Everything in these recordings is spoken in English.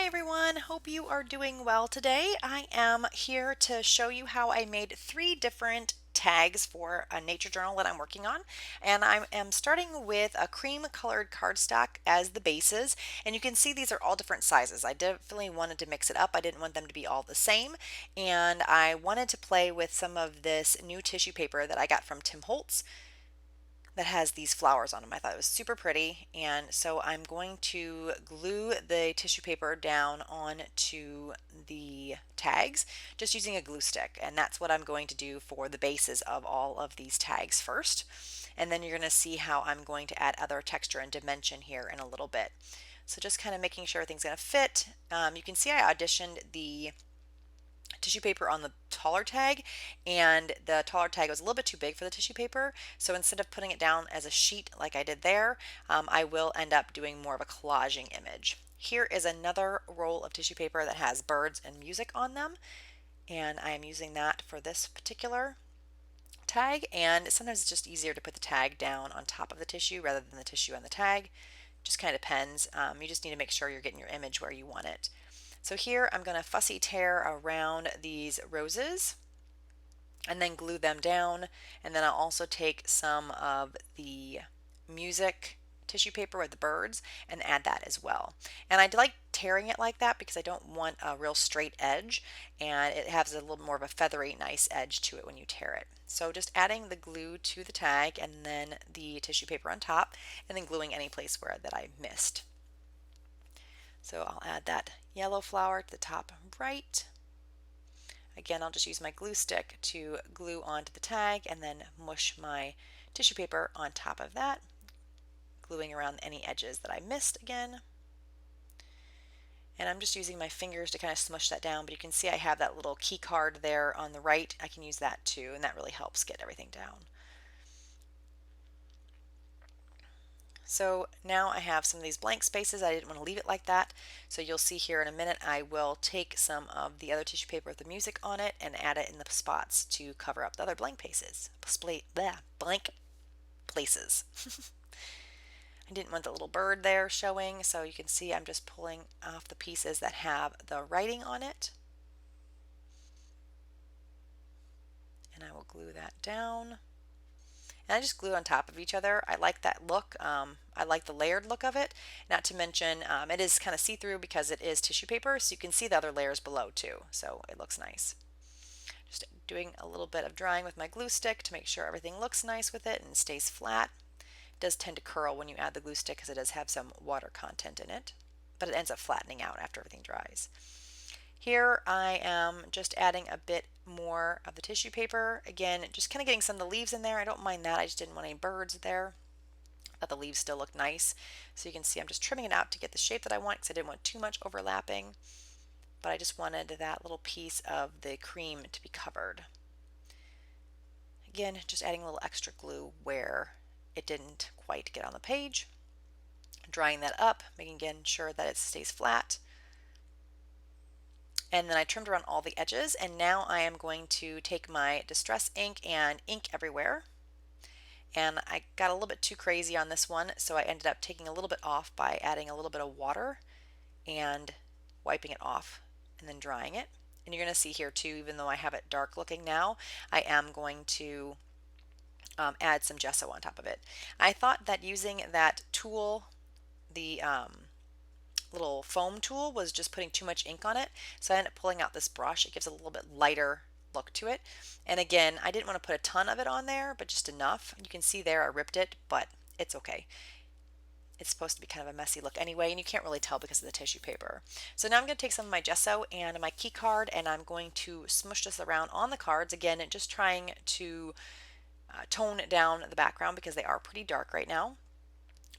everyone, hope you are doing well today. I am here to show you how I made three different tags for a nature journal that I'm working on. And I am starting with a cream colored cardstock as the bases. And you can see these are all different sizes. I definitely wanted to mix it up. I didn't want them to be all the same. And I wanted to play with some of this new tissue paper that I got from Tim Holtz that has these flowers on them. I thought it was super pretty, and so I'm going to glue the tissue paper down onto the tags just using a glue stick, and that's what I'm going to do for the bases of all of these tags first. And then you're going to see how I'm going to add other texture and dimension here in a little bit. So just kind of making sure everything's going to fit. You can see I auditioned the tissue paper on the taller tag, and the taller tag was a little bit too big for the tissue paper, so instead of putting it down as a sheet like I did there, I will end up doing more of a collaging image. Here is another roll of tissue paper that has birds and music on them, and I am using that for this particular tag. And sometimes it's just easier to put the tag down on top of the tissue rather than the tissue on the tag. Just kind of depends. You just need to make sure you're getting your image where you want it. So here I'm going to fussy tear around these roses and then glue them down, and then I'll also take some of the music tissue paper with the birds and add that as well. And I like tearing it like that because I don't want a real straight edge, and it has a little more of a feathery nice edge to it when you tear it. So just adding the glue to the tag and then the tissue paper on top, and then gluing any place where that I missed. So I'll add that yellow flower to the top right. Again, I'll just use my glue stick to glue onto the tag and then mush my tissue paper on top of that, gluing around any edges that I missed again. And I'm just using my fingers to kind of smush that down, but you can see I have that little key card there on the right. I can use that too, and that really helps get everything down. So now I have some of these blank spaces. I didn't want to leave it like that. So you'll see here in a minute I will take some of the other tissue paper with the music on it and add it in the spots to cover up the other blank places. Blank places. I didn't want the little bird there showing, so you can see I'm just pulling off the pieces that have the writing on it. And I will glue that down. And I just glue on top of each other. I like that look. I like the layered look of it. Not to mention it is kind of see-through because it is tissue paper, so you can see the other layers below too. So it looks nice. Just doing a little bit of drying with my glue stick to make sure everything looks nice with it and stays flat. It does tend to curl when you add the glue stick because it does have some water content in it, but it ends up flattening out after everything dries. Here I am just adding a bit more of the tissue paper. Again, just kind of getting some of the leaves in there. I don't mind that. I just didn't want any birds there. But the leaves still look nice. So you can see I'm just trimming it out to get the shape that I want because I didn't want too much overlapping. But I just wanted that little piece of the cream to be covered. Again, just adding a little extra glue where it didn't quite get on the page. Drying that up, making again sure that it stays flat. And then I trimmed around all the edges, and now I am going to take my Distress ink and ink everywhere. And I got a little bit too crazy on this one, so I ended up taking a little bit off by adding a little bit of water and wiping it off and then drying it. And you're going to see here too, even though I have it dark looking now, I am going to add some gesso on top of it. I thought that using that tool, the little foam tool, was just putting too much ink on it, so I ended up pulling out this brush. It gives a little bit lighter look to it, and again I didn't want to put a ton of it on there, but just enough. You can see there I ripped it, but it's okay. It's supposed to be kind of a messy look anyway, and you can't really tell because of the tissue paper. So now I'm going to take some of my gesso and my key card, and I'm going to smush this around on the cards, again just trying to tone down the background because they are pretty dark right now.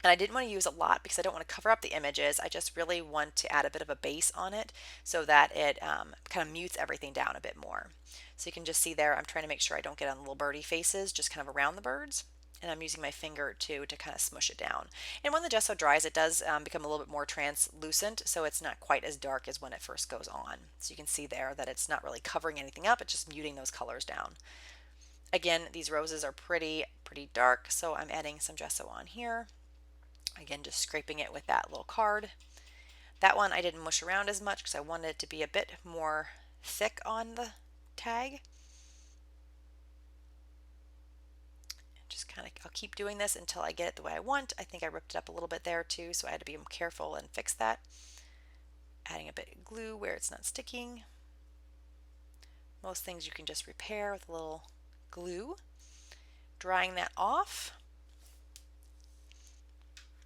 And I didn't want to use a lot because I don't want to cover up the images. I just really want to add a bit of a base on it so that it kind of mutes everything down a bit more. So you can just see there, I'm trying to make sure I don't get on the little birdie faces, just kind of around the birds. And I'm using my finger too to kind of smush it down. And when the gesso dries, it does become a little bit more translucent, so it's not quite as dark as when it first goes on. So you can see there that it's not really covering anything up, it's just muting those colors down. Again, these roses are pretty dark, so I'm adding some gesso on here. Again, just scraping it with that little card. That one I didn't mush around as much because I wanted it to be a bit more thick on the tag. Just kind of, I'll keep doing this until I get it the way I want. I think I ripped it up a little bit there too, so I had to be careful and fix that. Adding a bit of glue where it's not sticking. Most things you can just repair with a little glue. Drying that off.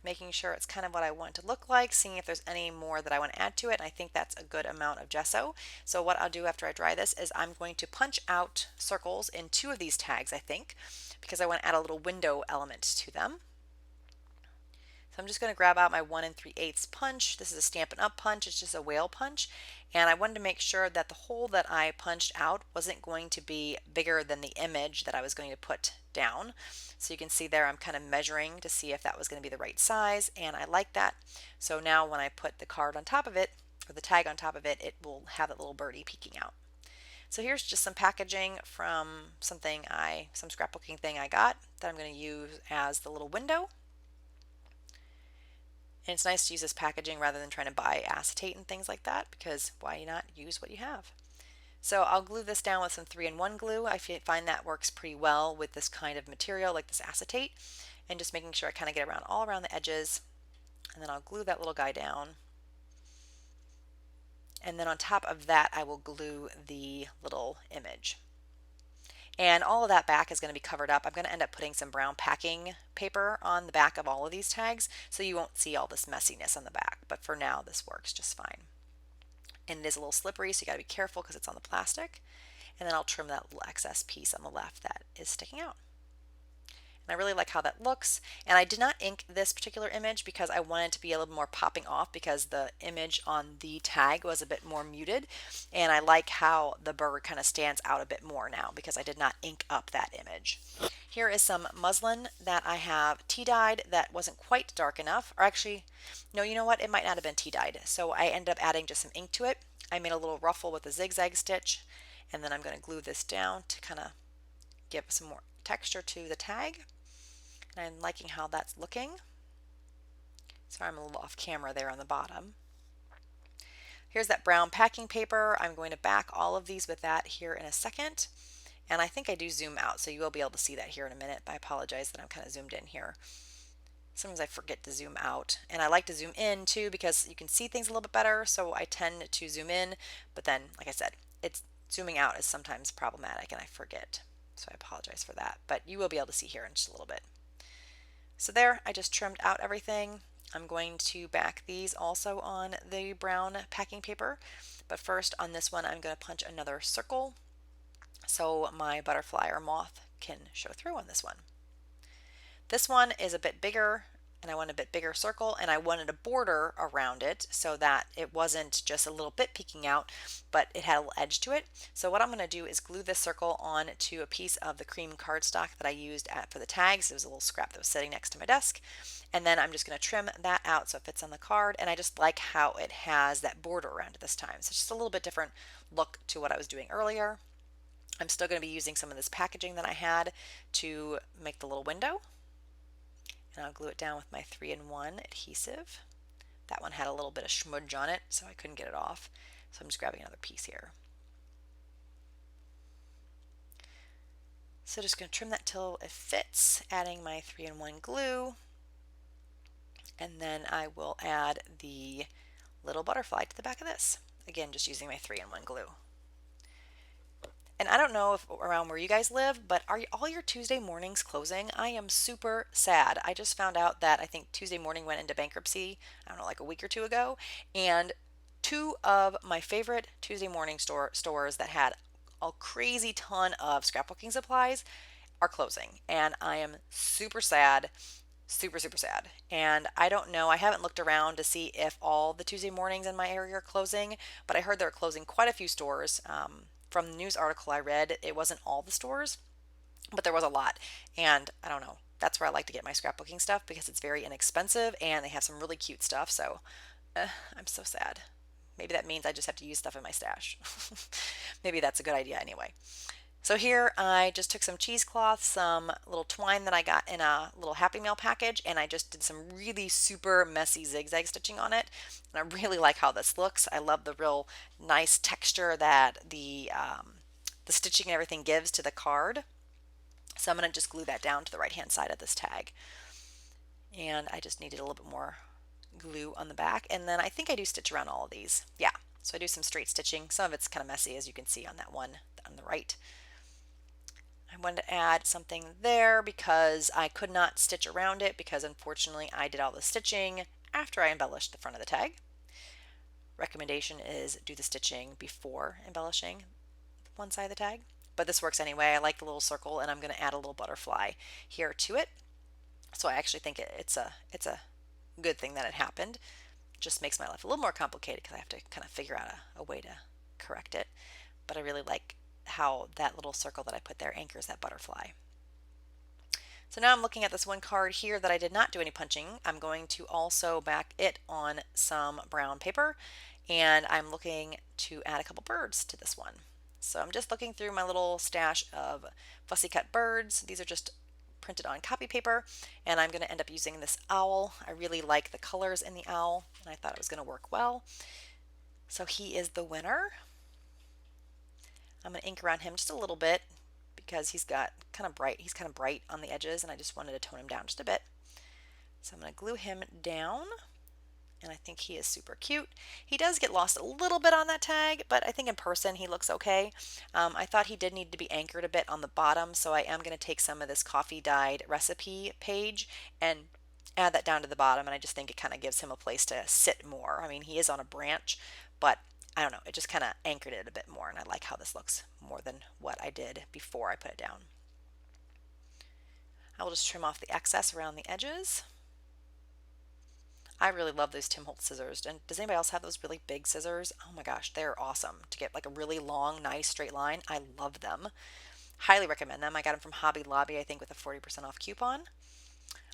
Making sure it's kind of what I want it to look like, seeing if there's any more that I want to add to it. And I think that's a good amount of gesso. So what I'll do after I dry this is I'm going to punch out circles in 2 of these tags, I think, because I want to add a little window element to them. So I'm just going to grab out my 1 3/8 punch. This is a Stampin' Up punch. It's just a whale punch. And I wanted to make sure that the hole that I punched out wasn't going to be bigger than the image that I was going to put down. So you can see there I'm kind of measuring to see if that was going to be the right size, and I like that. So now when I put the card on top of it, or the tag on top of it, it will have that little birdie peeking out. So here's just some packaging from some scrapbooking thing I got that I'm going to use as the little window. And it's nice to use this packaging rather than trying to buy acetate and things like that, because why not use what you have? So I'll glue this down with some 3-in-1 glue. I find that works pretty well with this kind of material like this acetate, and just making sure I kind of get around all around the edges, and then I'll glue that little guy down. And then on top of that I will glue the little image. And all of that back is going to be covered up. I'm going to end up putting some brown packing paper on the back of all of these tags so you won't see all this messiness on the back, but for now this works just fine. And it is a little slippery, so you got to be careful because it's on the plastic. And then I'll trim that little excess piece on the left that is sticking out. And I really like how that looks. And I did not ink this particular image because I wanted it to be a little more popping off, because the image on the tag was a bit more muted. And I like how the bird kind of stands out a bit more now because I did not ink up that image. Here is some muslin that I have tea dyed that wasn't quite dark enough, or actually, no, you know what? It might not have been tea dyed. So I ended up adding just some ink to it. I made a little ruffle with a zigzag stitch, and then I'm going to glue this down to kind of give some more texture to the tag. And I'm liking how that's looking. Sorry, I'm a little off camera there on the bottom. Here's that brown packing paper. I'm going to back all of these with that here in a second. And I think I do zoom out, so you will be able to see that here in a minute. I apologize that I'm kind of zoomed in here. Sometimes I forget to zoom out. And I like to zoom in too because you can see things a little bit better, so I tend to zoom in. But then, like I said, it's zooming out is sometimes problematic and I forget. So I apologize for that. But you will be able to see here in just a little bit. So there, I just trimmed out everything. I'm going to back these also on the brown packing paper, but first on this one I'm going to punch another circle so my butterfly or moth can show through on this one. This one is a bit bigger, and I want a bit bigger circle, and I wanted a border around it so that it wasn't just a little bit peeking out, but it had a little edge to it. So what I'm going to do is glue this circle on to a piece of the cream cardstock that I used for the tags. It was a little scrap that was sitting next to my desk, and then I'm just going to trim that out so it fits on the card. And I just like how it has that border around it this time, so it's just a little bit different look to what I was doing earlier. I'm still going to be using some of this packaging that I had to make the little window. And I'll glue it down with my 3-in-1 adhesive. That one had a little bit of smudge on it, so I couldn't get it off. So I'm just grabbing another piece here. So just going to trim that till it fits, adding my 3-in-1 glue. And then I will add the little butterfly to the back of this. Again, just using my 3-in-1 glue. And I don't know if around where you guys live, but are all your Tuesday mornings closing? I am super sad. I just found out that I think Tuesday Morning went into bankruptcy, I don't know, like a week or two ago. And 2 of my favorite Tuesday Morning stores that had a crazy ton of scrapbooking supplies are closing. And I am super sad. Super, super sad. And I don't know, I haven't looked around to see if all the Tuesday mornings in my area are closing, but I heard they're closing quite a few stores. From the news article I read, it wasn't all the stores, but there was a lot. And I don't know, that's where I like to get my scrapbooking stuff because it's very inexpensive and they have some really cute stuff. So I'm so sad. Maybe that means I just have to use stuff in my stash. Maybe that's a good idea anyway. So here I just took some cheesecloth, some little twine that I got in a little Happy Meal package, and I just did some really super messy zigzag stitching on it. And I really like how this looks. I love the real nice texture that the stitching and everything gives to the card. So I'm going to just glue that down to the right hand side of this tag. And I just needed a little bit more glue on the back, and then I think I do stitch around all of these. Yeah, so I do some straight stitching. Some of it's kind of messy, as you can see on that one on the right. I wanted to add something there because I could not stitch around it because unfortunately I did all the stitching after I embellished the front of the tag. Recommendation is do the stitching before embellishing one side of the tag, but this works anyway. I like the little circle, and I'm going to add a little butterfly here to it. So I actually think it's a good thing that it happened. It just makes my life a little more complicated because I have to kind of figure out a way to correct it. But I really like how that little circle that I put there anchors that butterfly. So now I'm looking at this one card here that I did not do any punching. I'm going to also back it on some brown paper, and I'm looking to add a couple birds to this one. So I'm just looking through my little stash of fussy cut birds. These are just printed on copy paper, and I'm going to end up using this owl. I really like the colors in the owl, and I thought it was going to work well. So he is the winner. I'm going to ink around him just a little bit because he's kind of bright on the edges, and I just wanted to tone him down just a bit. So I'm going to glue him down, and I think he is super cute. He does get lost a little bit on that tag, but I think in person he looks okay. I thought he did need to be anchored a bit on the bottom, so I am going to take some of this coffee dyed recipe page and add that down to the bottom, and I just think it kind of gives him a place to sit more. I mean, he is on a branch, but I don't know, it just kind of anchored it a bit more, and I like how this looks more than what I did before I put it down. I will just trim off the excess around the edges. I really love those Tim Holtz scissors. And does anybody else have those really big scissors? Oh my gosh, they're awesome to get like a really long, nice straight line. I love them. Highly recommend them. I got them from Hobby Lobby, I think, with a 40% off coupon.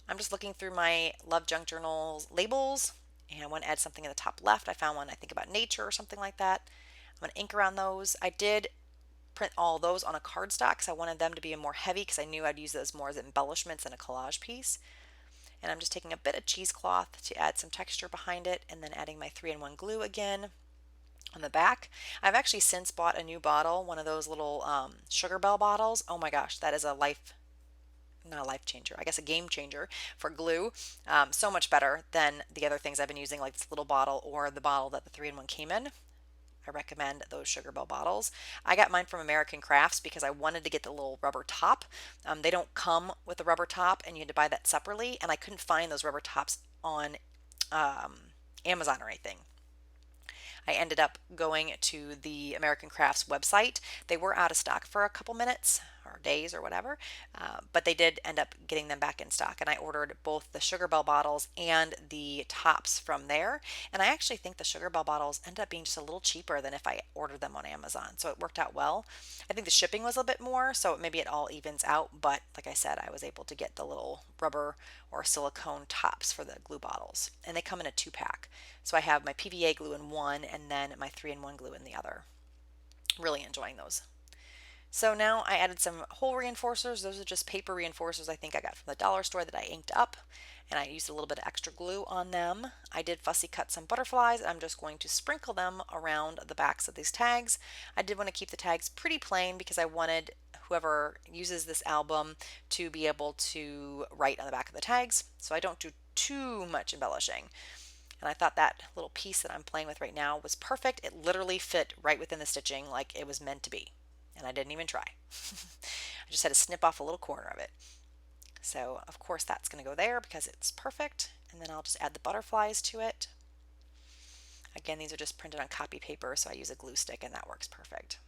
I'm just looking through my Love Junk Journals labels, and I want to add something in the top left. I found one, I think, about nature or something like that. I'm going to ink around those. I did print all those on a cardstock because I wanted them to be more heavy because I knew I'd use those more as embellishments in a collage piece. And I'm just taking a bit of cheesecloth to add some texture behind it, and then adding my 3-in-1 glue again on the back. I've actually since bought a new bottle, one of those little Sugar Bell bottles. Oh my gosh, that is not a life changer, I guess a game changer for glue. So much better than the other things I've been using, like this little bottle or the bottle that the 3-in-1 came in. I recommend those Sugar Bell bottles. I got mine from American Crafts because I wanted to get the little rubber top. They don't come with a rubber top, and you had to buy that separately, and I couldn't find those rubber tops on Amazon or anything. I ended up going to the American Crafts website. They were out of stock for a couple minutes or days or whatever, but they did end up getting them back in stock. And I ordered both the Sugar Bell bottles and the tops from there. And I actually think the Sugar Bell bottles ended up being just a little cheaper than if I ordered them on Amazon. So it worked out well. I think the shipping was a bit more, so maybe it all evens out. But like I said, I was able to get the little rubber or silicone tops for the glue bottles. And they come in a 2-pack. So I have my PVA glue in one and then my 3-in-1 glue in the other. Really enjoying those. So now I added some hole reinforcers. Those are just paper reinforcers I think I got from the dollar store that I inked up, and I used a little bit of extra glue on them. I did fussy cut some butterflies, and I'm just going to sprinkle them around the backs of these tags. I did want to keep the tags pretty plain because I wanted whoever uses this album to be able to write on the back of the tags, so I don't do too much embellishing. And I thought that little piece that I'm playing with right now was perfect. It literally fit right within the stitching like it was meant to be. And I didn't even try. I just had to snip off a little corner of it. So of course that's going to go there because it's perfect. And then I'll just add the butterflies to it. Again, these are just printed on copy paper, so I use a glue stick and that works perfect.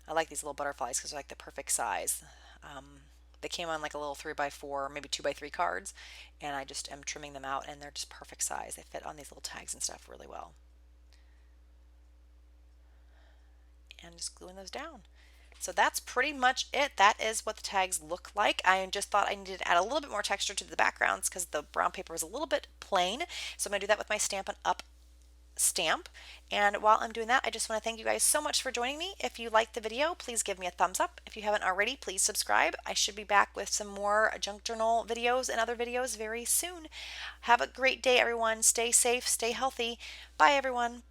I like these little butterflies because they're like the perfect size. They came on like a little 3x4, maybe 2x3 cards, and I just am trimming them out, and they're just perfect size. They fit on these little tags and stuff really well. And just gluing those down. So that's pretty much it. That is what the tags look like. I just thought I needed to add a little bit more texture to the backgrounds because the brown paper was a little bit plain. So I'm going to do that with my Stampin' Up stamp. And while I'm doing that, I just want to thank you guys so much for joining me. If you liked the video, please give me a thumbs up. If you haven't already, please subscribe. I should be back with some more junk journal videos and other videos very soon. Have a great day, everyone. Stay safe, stay healthy. Bye, everyone.